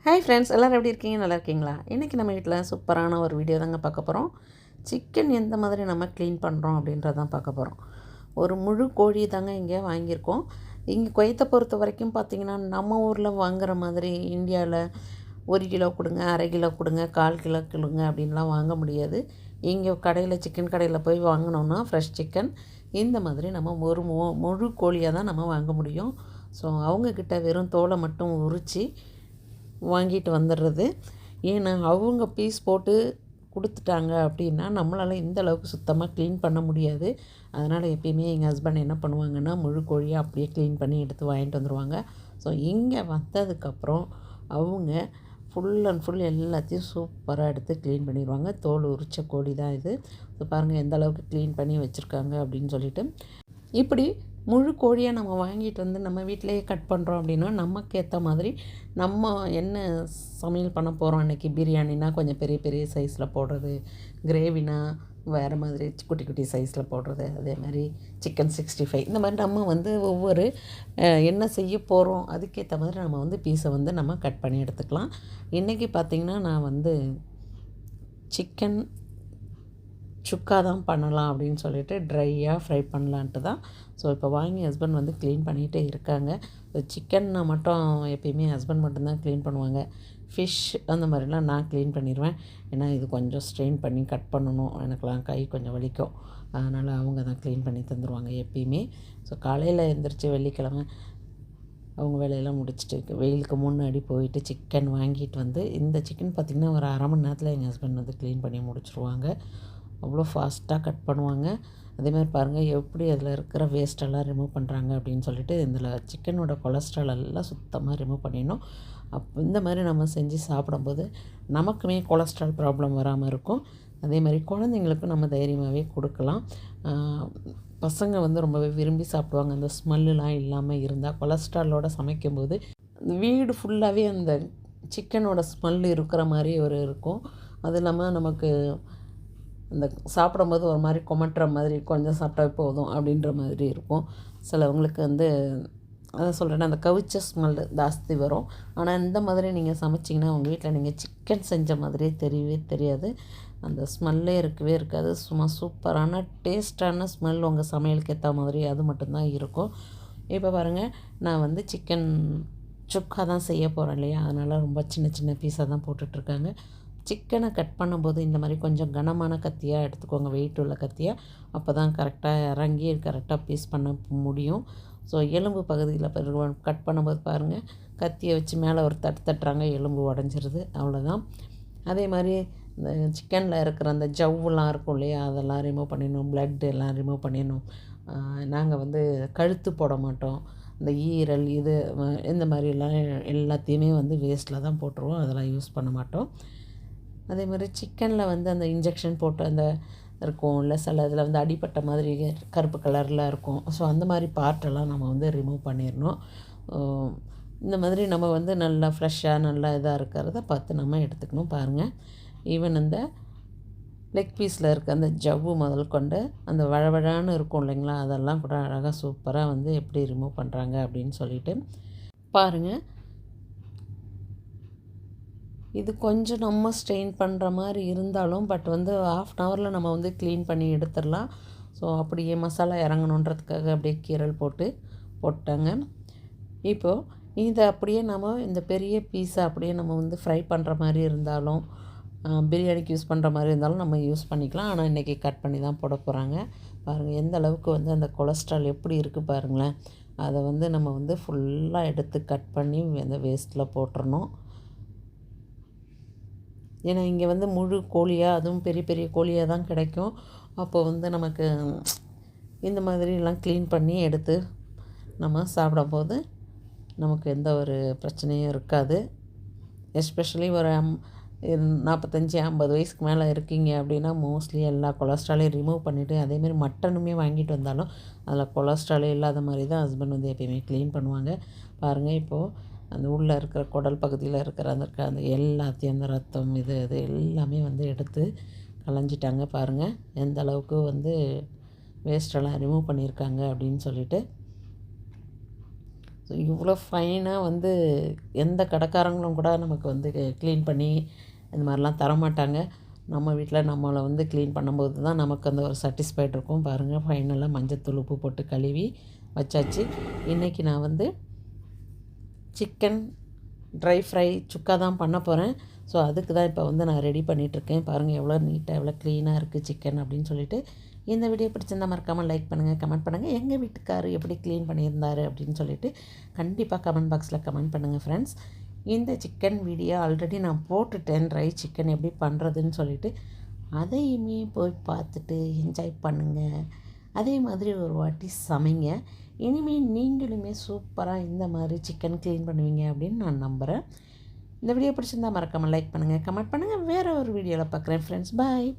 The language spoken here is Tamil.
ஹாய் ஃப்ரெண்ட்ஸ், எல்லோரும் எப்படி இருக்கீங்க? நல்லா இருக்கீங்களா? இன்றைக்கி நம்ம வீட்டில் சூப்பரான ஒரு வீடியோ தாங்க பார்க்க போகிறோம். சிக்கன் எந்த மாதிரி நம்ம க்ளீன் பண்ணுறோம் அப்படின்றதான் பார்க்க போகிறோம். ஒரு முழு கோழி தாங்க இங்கே வாங்கியிருக்கோம். இங்கே குவைத்தை பொறுத்த வரைக்கும் பார்த்திங்கன்னா, நம்ம ஊரில் வாங்குகிற மாதிரி இந்தியாவில் 1 கிலோ கொடுங்க, அரை கிலோ கொடுங்க, 1/4 கிலோ கொடுங்க அப்படின்லாம் வாங்க முடியாது. இங்கே கடையில் சிக்கன் கடையில் போய் வாங்கினோன்னா ஃப்ரெஷ் சிக்கன் இந்த மாதிரி நம்ம ஒரு முழு கோழியாக தான் நம்ம வாங்க முடியும். ஸோ அவங்கக்கிட்ட வெறும் தோலை மட்டும் உரித்து வாங்கிட்டு வந்துடுறது. ஏன்னா அவங்க பீஸ் போட்டு கொடுத்துட்டாங்க அப்படின்னா நம்மளால் இந்த அளவுக்கு சுத்தமாக க்ளீன் பண்ண முடியாது. அதனால் எப்பயுமே எங்கள் ஹஸ்பண்ட் என்ன பண்ணுவாங்கன்னா, முழு கோழியாக அப்படியே க்ளீன் பண்ணி எடுத்து வாங்கிட்டு வந்துடுவாங்க. ஸோ இங்கே வந்ததுக்கப்புறம் அவங்க ஃபுல் அண்ட் ஃபுல் எல்லாத்தையும் சூப்பராக எடுத்து க்ளீன் பண்ணிடுவாங்க. தோல் உரித்த கோழி தான் இது. ஸோ பாருங்கள் எந்த அளவுக்கு க்ளீன் பண்ணி வச்சுருக்காங்க அப்படின்னு சொல்லிட்டு. இப்படி முழு கோழியாக நம்ம வாங்கிட்டு வந்து நம்ம வீட்டிலையே கட் பண்ணுறோம் அப்படின்னா, நமக்கு ஏற்ற மாதிரி நம்ம என்ன சமையல் பண்ண போகிறோம் அன்றைக்கி, பிரியாணினா கொஞ்சம் பெரிய பெரிய சைஸில் போடுறது, கிரேவினா வேறு மாதிரி குட்டி குட்டி சைஸில் போடுறது, அதே மாதிரி சிக்கன் 65 இந்த மாதிரி நம்ம வந்து ஒவ்வொரு என்ன செய்ய போகிறோம் அதுக்கேற்ற மாதிரி நம்ம வந்து பீஸை வந்து நம்ம கட் பண்ணி எடுத்துக்கலாம். இன்றைக்கி பார்த்திங்கன்னா நான் வந்து சிக்கன் சுக்கா தான் பண்ணலாம் அப்படின்னு சொல்லிட்டு ட்ரையாக ஃப்ரை பண்ணலான்ட்டு தான். ஸோ இப்போ வாங்கி ஹஸ்பண்ட் வந்து க்ளீன் பண்ணிகிட்டே இருக்காங்க. சிக்கன்னா மட்டும் எப்பயுமே ஹஸ்பண்ட் மட்டும்தான் க்ளீன் பண்ணுவாங்க. ஃபிஷ் அந்த மாதிரிலாம் நான் க்ளீன் பண்ணிடுவேன். ஏன்னா இது கொஞ்சம் ஸ்ட்ரெயின் பண்ணி கட் பண்ணணும், எனக்கெலாம் கை கொஞ்சம் வலிக்கும். அதனால் அவங்க தான் க்ளீன் பண்ணி தந்துடுவாங்க எப்பயுமே. ஸோ காலையில் எழுந்திரிச்சி வெள்ளிக்கிழமை அவங்க வேலையெல்லாம் முடிச்சுட்டு வெயிலுக்கு முன்னாடி போயிட்டு சிக்கன் வாங்கிட்டு வந்து, இந்த சிக்கன் பார்த்திங்கன்னா ஒரு அரை மணி நேரத்தில் எங்கள் ஹஸ்பண்ட் வந்து க்ளீன் பண்ணி முடிச்சுருவாங்க. அவ்வளோ ஃபாஸ்ட்டாக கட் பண்ணுவாங்க. அதேமாதிரி பாருங்கள் எப்படி அதில் இருக்கிற வேஸ்ட்டெல்லாம் ரிமூவ் பண்ணுறாங்க அப்படின்னு சொல்லிட்டு. இதில் சிக்கனோட கொலஸ்ட்ரால் எல்லாம் சுத்தமாக ரிமூவ் பண்ணிடணும். இந்த மாதிரி நம்ம செஞ்சு சாப்பிடும்போது நமக்குமே கொலஸ்ட்ரால் ப்ராப்ளம் வராமல் இருக்கும். அதே மாதிரி குழந்தைங்களுக்கும் நம்ம தைரியமாகவே கொடுக்கலாம். பசங்க வந்து ரொம்பவே விரும்பி சாப்பிடுவாங்க. அந்த ஸ்மெல்லாம் இல்லாமல் இருந்தால், கொலஸ்ட்ராலோடு சமைக்கும்போது வீடு ஃபுல்லாகவே அந்த சிக்கனோட ஸ்மெல் இருக்கிற மாதிரி ஒரு இருக்கும். அது இல்லாமல் நமக்கு அந்த சாப்பிடும்போது ஒரு மாதிரி கொமட்டுற மாதிரி, கொஞ்சம் சாப்பிட்டா போதும் அப்படின்ற மாதிரி இருக்கும். சிலவங்களுக்கு வந்து அதான் சொல்கிறேன்னா அந்த கவிச்ச ஸ்மெல் ஜாஸ்தி வரும். ஆனால் இந்த மாதிரி நீங்கள் சமைச்சிங்கன்னா உங்கள் வீட்டில் நீங்கள் சிக்கன் செஞ்ச மாதிரியே தெரியவே தெரியாது. அந்த ஸ்மெல்லே இருக்கவே இருக்காது. சும்மா சூப்பரான டேஸ்டான ஸ்மெல் உங்கள் சமையலுக்கு ஏற்ற மாதிரி அது மட்டும்தான் இருக்கும். இப்போ பாருங்கள், நான் வந்து சிக்கன் சுக்கா தான் செய்ய போகிறேன் இல்லையா, அதனால் ரொம்ப சின்ன சின்ன பீஸாக தான் போட்டுட்ருக்காங்க. சிக்கனை கட் பண்ணும்போது இந்த மாதிரி கொஞ்சம் கனமான கத்தியாக எடுத்துக்கோங்க, வெயிட் உள்ள கத்தியாக. அப்போ தான் கரெக்டாக இறங்கி கரெக்டாக பீஸ் பண்ண முடியும். ஸோ எலும்பு பகுதியில் கட் பண்ணும்போது பாருங்கள், கத்தியை வச்சு மேலே ஒரு தட்டுறாங்க, எலும்பு உடஞ்சிருது, அவ்வளோதான். அதே மாதிரி இந்த சிக்கனில் இருக்கிற அந்த ஜவ்வுலாம் இருக்கும் இல்லையா, அதெல்லாம் ரிமூவ் பண்ணிடணும். ப்ளட் எல்லாம் ரிமூவ் பண்ணிடணும். நாங்கள் வந்து கழுத்து போட மாட்டோம். இந்த ஈரல் இது இந்த மாதிரிலாம் எல்லாத்தையுமே வந்து வேஸ்ட்டில் தான் போட்டுருவோம். அதெல்லாம் யூஸ் பண்ண மாட்டோம். அதே மாதிரி சிக்கனில் வந்து அந்த இன்ஜெக்ஷன் போட்டு அந்த இருக்கும் இல்லை, சில இதில் வந்து அடிப்பட்ட மாதிரி கருப்பு கலரில் இருக்கும். ஸோ அந்த மாதிரி பார்ட்டெல்லாம் நம்ம வந்து ரிமூவ் பண்ணிடணும். இந்த மாதிரி நம்ம வந்து நல்லா ஃப்ரெஷ்ஷாக நல்லா இதாக இருக்கிறத பார்த்து நம்ம எடுத்துக்கணும். பாருங்கள், ஈவன் இந்த லெக் பீஸில் இருக்க அந்த ஜவ்வு முதல் கொண்டு அந்த வழவழான்னு இருக்கும் இல்லைங்களா, அதெல்லாம் கூட அழகாக சூப்பராக வந்து எப்படி ரிமூவ் பண்ணுறாங்க அப்படின்னு சொல்லிட்டு பாருங்கள். இது கொஞ்சம் நம்ம ஸ்ட்ரெயின் பண்ணுற மாதிரி இருந்தாலும், பட் வந்து 1/2 அன் ஹவரில் நம்ம வந்து க்ளீன் பண்ணி எடுத்துடலாம். ஸோ அப்படியே மசாலா இறங்கணுன்றதுக்காக அப்படியே கீரல் போட்டாங்க. இப்போது இதை அப்படியே நம்ம இந்த பெரிய பீஸை அப்படியே நம்ம வந்து ஃப்ரை பண்ணுற மாதிரி இருந்தாலும், பிரியாணிக்கு யூஸ் பண்ணுற மாதிரி இருந்தாலும் நம்ம யூஸ் பண்ணிக்கலாம். ஆனால் இன்றைக்கி கட் பண்ணி தான் போட போகிறாங்க. பாருங்கள் எந்த அளவுக்கு வந்து அந்த கொலஸ்ட்ரால் எப்படி இருக்குது பாருங்களேன். அதை வந்து நம்ம வந்து ஃபுல்லாக எடுத்து கட் பண்ணி அந்த வேஸ்ட்டில் போட்டுறணும். ஏன்னா இங்கே வந்து முழு கோழியாக, அதுவும் பெரிய பெரிய கோழியாக தான் கிடைக்கும். அப்போ வந்து நமக்கு இந்த மாதிரிலாம் க்ளீன் பண்ணி எடுத்து நம்ம சாப்பிடும்போது நமக்கு எந்த ஒரு பிரச்சனையும் இருக்காது. எஸ்பெஷலி ஒரு 45-50 வயசுக்கு மேலே இருக்கீங்க அப்படின்னா மோஸ்ட்லி எல்லா கொலஸ்ட்ராலையும் ரிமூவ் பண்ணிவிட்டு, அதேமாதிரி மட்டனுமே வாங்கிட்டு வந்தாலும் அதில் கொலஸ்ட்ராலே இல்லாத மாதிரி தான் ஹஸ்பண்ட் வந்து எப்பயுமே க்ளீன் பண்ணுவாங்க. பாருங்கள், இப்போது அந்த உள்ளே இருக்கிற குடல் பகுதியில் இருக்கிற அந்த எல்லாத்தையும் அந்த ரத்தம் இது எல்லாமே வந்து எடுத்து களைஞ்சிட்டாங்க. பாருங்கள் எந்த அளவுக்கு வந்து வேஸ்ட்டெல்லாம் ரிமூவ் பண்ணியிருக்காங்க அப்படின்னு சொல்லிட்டு. ஸோ இவ்வளோ ஃபைனாக வந்து எந்த கடைக்காரங்களும் கூட நமக்கு வந்து க்ளீன் பண்ணி இந்த மாதிரிலாம் தரமாட்டாங்க. நம்ம வீட்டில் நம்மளை வந்து க்ளீன் பண்ணும்போது தான் நமக்கு அந்த ஒரு சாட்டிஸ்ஃபைட் இருக்கும். பாருங்கள், ஃபைனலாக மஞ்சத்தூள் உப்பு போட்டு கழுவி வச்சாச்சு. இன்றைக்கி நான் வந்து சிக்கன் ட்ரை ஃப்ரை சுக்கா தான் பண்ண போகிறேன். ஸோ அதுக்கு தான் இப்போ வந்து நான் ரெடி பண்ணிகிட்ருக்கேன். பாருங்கள் எவ்வளோ நீட்டாக எவ்வளோ க்ளீனாக இருக்குது சிக்கன் அப்படின்னு சொல்லிட்டு. இந்த வீடியோ பிடிச்சிருந்தா மறக்காமல் லைக் பண்ணுங்கள், கமெண்ட் பண்ணுங்கள். எங்கள் வீட்டுக்கார் எப்படி க்ளீன் பண்ணியிருந்தார் அப்படின்னு சொல்லிட்டு கண்டிப்பாக கமெண்ட் பாக்ஸில் கமெண்ட் பண்ணுங்கள் ஃப்ரெண்ட்ஸ். இந்த சிக்கன் வீடியோ ஆல்ரெடி நான் போட்டுட்டேன், ட்ரை சிக்கன் எப்படி பண்ணுறதுன்னு சொல்லிட்டு. அதையுமே போய் பார்த்துட்டு என்ஜாய் பண்ணுங்கள். அதே மாதிரி ஒரு வாட்டி சமைங்க. இனிமேல் நீங்களுமே சூப்பராக இந்த மாதிரி சிக்கன் க்ளீன் பண்ணுவீங்க அப்படின்னு நான் நம்புகிறேன். இந்த வீடியோ பிடிச்சிருந்தா மறக்காமல் லைக் பண்ணுங்கள், கமெண்ட் பண்ணுங்கள். வேறு ஒரு வீடியோவில் பார்க்குறேன் ஃப்ரெண்ட்ஸ். பாய்.